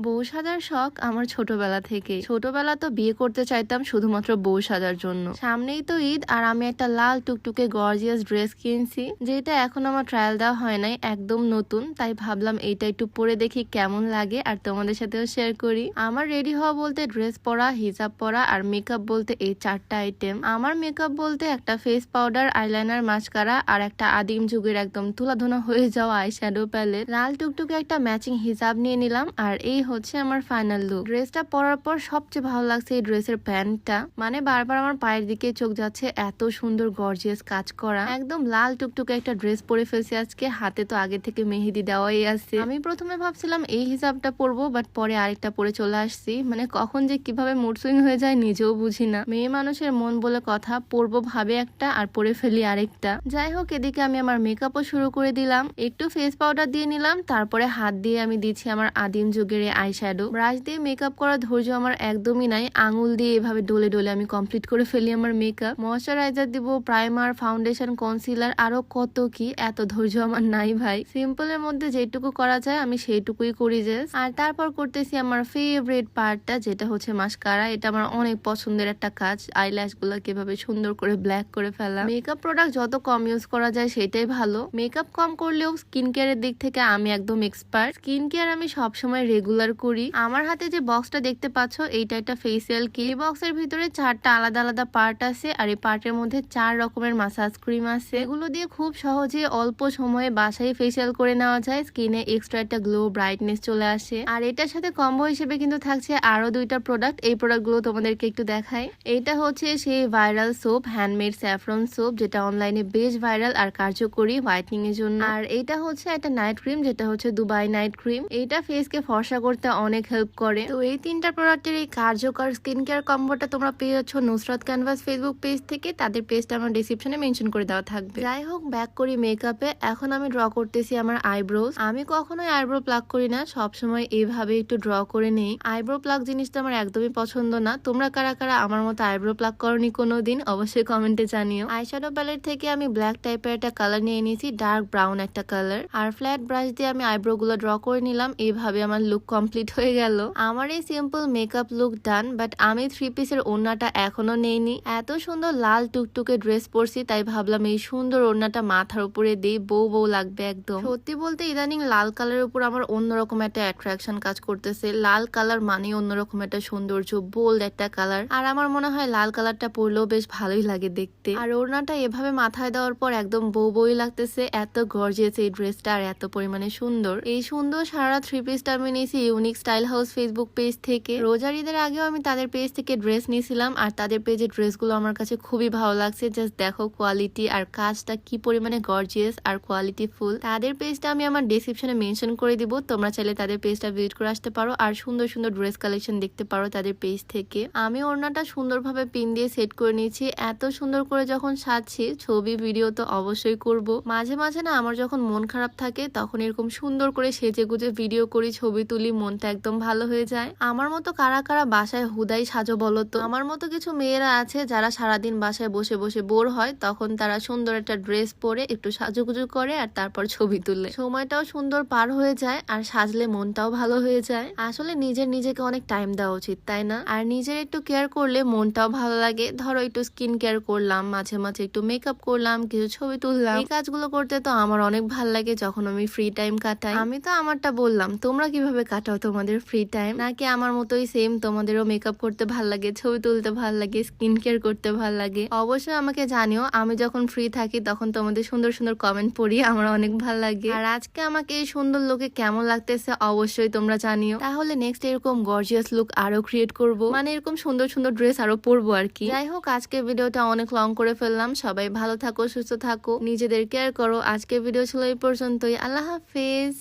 বউ সাজার শখ আমার ছোটবেলা থেকে। ছোটবেলা তো বিয়ে করতে চাইতাম শুধুমাত্র বউ সাজার জন্য। সামনেই তো ঈদ, আর আমি একটা লাল টুকটুকে গর্জিয়াস ড্রেস কিনছি, যেটা এখন আমার ট্রায়াল দেওয়া হয় নাই, একদম নতুন। তাই ভাবলাম এইটা একটু পরে দেখি কেমন লাগে আর তোমাদের সাথেও শেয়ার করি। আমার রেডি হওয়া বলতে ড্রেস পরা, হিজাব পরা আর মেকআপ বলতে এই 4টা আইটেম। আমার মেকআপ বলতে একটা ফেস পাউডার, আইলাইনার, মাস্কারা আর একটা আদিম যুগের একদম তুলাধুনা হয়ে যাওয়া আই শ্যাডো প্যালেট। লাল টুকটুকে একটা ম্যাচিং হিজাব নিয়ে নিলাম, আর এই হচ্ছে আমার ফাইনাল লুক। ড্রেসটা পরার পর সবচেয়ে ভালো লাগছে এই ড্রেসের প্যান্টটা, মানে বারবার আমার পায়ের দিকে চোখ যাচ্ছে, এত সুন্দর গর্জিয়াস কাজ করা। একদম লাল টুকটুকে একটা ড্রেস পরে ফেলছি আজকে। হাতে তো আগে থেকে মেহেদি দেওয়াই আছে। আমি প্রথমে ভাবছিলাম এই হিসাবটা পরবো, বাট পরে আরেকটা পরে চলে আসছি। মানে কখন যে কিভাবে মুড সুইং হয়ে যায় নিজেও বুঝি না। মেয়ে মানুষের মন বলে কথা, পরবো ভাবে একটা আর পরে ফেলি আরেকটা। যাই হোক, এদিকে আমি আমার মেকআপও শুরু করে দিলাম। একটু ফেস পাউডার দিয়ে নিলাম, তারপরে হাত দিয়ে আমি দিচ্ছি আমার আদিম যুগের আই শ্যাডো। ব্রাশ দিয়ে মেকআপ করার ধৈর্য আমার একদমই নাই। আঙুল দিয়ে এভাবে ডলে ডলে আমি কমপ্লিট করে ফেলি আমার মেকআপ। ময়শ্চারাইজার দিব, প্রাইমার, ফাউন্ডেশন, কনসিলার, আরো কত কি। এত ধৈর্য আমার নাই ভাই। সিম্পলের মধ্যে যেটুকু করা যায় আমি সেইটুকুই করি জাস্ট। আর তারপর করতেছি আমার ফেভারিট পার্টটা, যেটা হচ্ছে মাস্কারা। এটা আমার অনেক পছন্দের একটা কাজ, আইল্যাশ গুলা কিভাবে সুন্দর করে ব্ল্যাক করে ফেলা। মেকআপ প্রোডাক্ট যত কম ইউজ করা যায় সেটাই ভালো। মেকআপ কম করলেও স্কিন কেয়ারের দিক থেকে আমি একদম এক্সপার্ট। স্কিন কেয়ার আমি সবসময় রেগুলার করি। আমার হাতে যে বক্সটা দেখতে পাচ্ছ, এইটা একটা ফেসিয়াল কিট। এই বক্সের ভিতরে 4টা আলাদা আলাদা পার্ট আছে, আর এই পার্টের মধ্যে 4 রকমের মাসাজ ক্রিম আছে। এগুলো দিয়ে খুব সহজে অল্প সময়ে বাসায় ফেসিয়াল করে নেওয়া যায়। স্কিনে এক্সট্রা একটা গ্লো, ব্রাইটনেস চলে আসে। আর এটার সাথে কম্বো হিসেবে কিন্তু থাকছে আরো 2টা প্রোডাক্ট। এই প্রোডাক্টগুলো তোমাদেরকে একটু দেখাই। এটা হচ্ছে সেই viral soap, handmade saffron soap, যেটা অনলাইনে বেশ ভাইরাল আর কার্যকরী হোয়াইটনিং এর জন্য। আর এটা হচ্ছে একটা নাইট ক্রিম, যেটা হচ্ছে দুবাই নাইট ক্রিম। এইটা ফেসকে ফর্সা করতে অনেক হেল্প করে। তো এই 3টা প্রোডাক্টের এই কার্যকর স্কিন কেয়ার কম্বোটা তোমরা পেয়ে যাচ্ছ নুসরাত ক্যানভাস ফেসবুক পেজ থেকে। তাদের পেজটা আমার ডিসক্রিপশনে মেনশন করে দেওয়া থাকবে। যাই হোক, ব্যাক করি মেকআপে। এখন আমি ড্র করতেছি আমার আইব্রোজ। আমি কখনোই আইব্রো প্লাক করি না, সবসময় এইভাবে একটু ড্র করে নেই। আইব্রো প্লাক জিনিসটা আমার একদমই পছন্দ না। তোমরা কারা কারা আমার মতো আইব্রো প্লাক করনি কোনোদিন, অবশ্যই কমেন্টে জানিও। আইশ্যাডো প্যালেট থেকে আমি ব্ল্যাক টাইপের একটা কালার নিয়ে নিয়েছি, ডার্ক ব্রাউন একটা কালার। আর ফ্ল্যাট ব্রাশ দিয়ে আমি আইব্রো গুলো ড্র করে নিলাম। এইভাবে আমার লুক কমপ্লিট হয়ে গেল। আমার এই simple makeup look done, but আমি 3 পিসের ওড়নাটা এখনো নেইনি। এত সুন্দর লাল টুকটুকে ড্রেস পরছি, তাই ভাবলাম এই সুন্দর ওড়নাটা মাথার উপরে দিই, বউ বউ লাগবে একদম। সত্যি বলতে ইদানিং লাল কালারের উপর আমার অন্যরকম একটা অ্যাট্রাকশন কাজ করতেছে। লাল কালার মানে অন্যরকম একটা সৌন্দর্য, বোল্ড একটা কালার। আর আমার মনে হয় লাল কালারটা পরলেও বেশ ভালোই লাগে দেখতে। আর ওড়নাটা এভাবে মাথায় দেওয়ার পর একদম বউ বউই লাগতেছে। এত গর্জিয়াস এই ড্রেসটা, আর এত পরিমাণে সুন্দর। এই সুন্দর সারা 3 পিসটা আমি নিয়েছি unique style house Facebook page থেকে। রোজার ঈদের আগেও আমি তাদের পেজ থেকে ড্রেস নিয়েছিলাম, আর তাদের পেজের ড্রেসগুলো আমার কাছে খুবই ভালো লাগছে। জাস্ট দেখো কোয়ালিটি আর কাজটা কি পরিমাণে গর্জিয়াস আর কোয়ালিটি ফুল। তাদের পেজটা আমি আমার ডেসক্রিপশনে মেনশন করে দিব, তোমরা চাইলে তাদের পেজটা ভিজিট করে আসতে পারো আর সুন্দর সুন্দর ড্রেস কালেকশন দেখতে পারো তাদের পেজ থেকে। আমি ওড়নাটা সুন্দরভাবে পিন দিয়ে সেট করে নিয়েছি। এত সুন্দর করে যখন সাজছি, ছবি ভিডিও তো অবশ্যই করব। মাঝে মাঝে না আমার যখন মন খারাপ থাকে, তখন এরকম সুন্দর করে সেজে গুজে ভিডিও করি, ছবি তুলি, মনটা একদম ভালো হয়ে যায়। আমার মতো কারা কারা বাসায় হুদাই সাজো বলো তো? আমার মতো কিছু মেয়েরা আছে যারা সারাদিন বাসায় বসে বসে বোর হয়, তখন তারা সুন্দর একটা ড্রেস পরে একটু সাজুগুজু করে আর তারপর ছবি তুলে। সময়টাও সুন্দর পার হয়ে যায়, আর সাজলে মনটাও ভালো হয়ে যায়। আসলে নিজেকে অনেক টাইম দেওয়া উচিত, তাই না? আর নিজের একটু কেয়ার করলে মনটাও ভালো লাগে। ধরো একটু স্কিন কেয়ার করলাম, মাঝে মাঝে একটু মেকআপ করলাম, কিছু ছবি তুললাম। এই কাজগুলো করতে তো আমার অনেক ভালো লাগে যখন আমি ফ্রি টাইম কাটাই। আমি তো আমারটা বললাম, তোমরা কিভাবে কাটাও তোমাদের ফ্রি টাইম? নাকি আমার মতোই সেম তোমাদেরও মেকআপ করতে ভাল লাগে, ছবি তুলতে ভাল লাগে, স্কিন কেয়ার করতে ভাল লাগে? অবশ্যই আমাকে জানিও। আমি যখন ফ্রি থাকি তখন তোমাদের সুন্দর সুন্দর কমেন্ট পড়ি, আমার অনেক ভাল লাগে। আর আজকে আমাকে এই সুন্দর লুকে কেমন লাগতেছে অবশ্যই তোমরা জানিও। তাহলে নেক্সট এরকম গর্জিয়াস লুক আরো ক্রিয়েট করব, মানে এরকম সুন্দর সুন্দর ড্রেস আরো পরবো আর কি। যাই হোক, আজকে ভিডিওটা অনেক লং করে ফেললাম। সবাই ভালো থাকো, সুস্থ থাকো, নিজেদের কেয়ার করো। আজকে ভিডিও ছিল এই পর্যন্তই। আল্লাহ হাফেজ।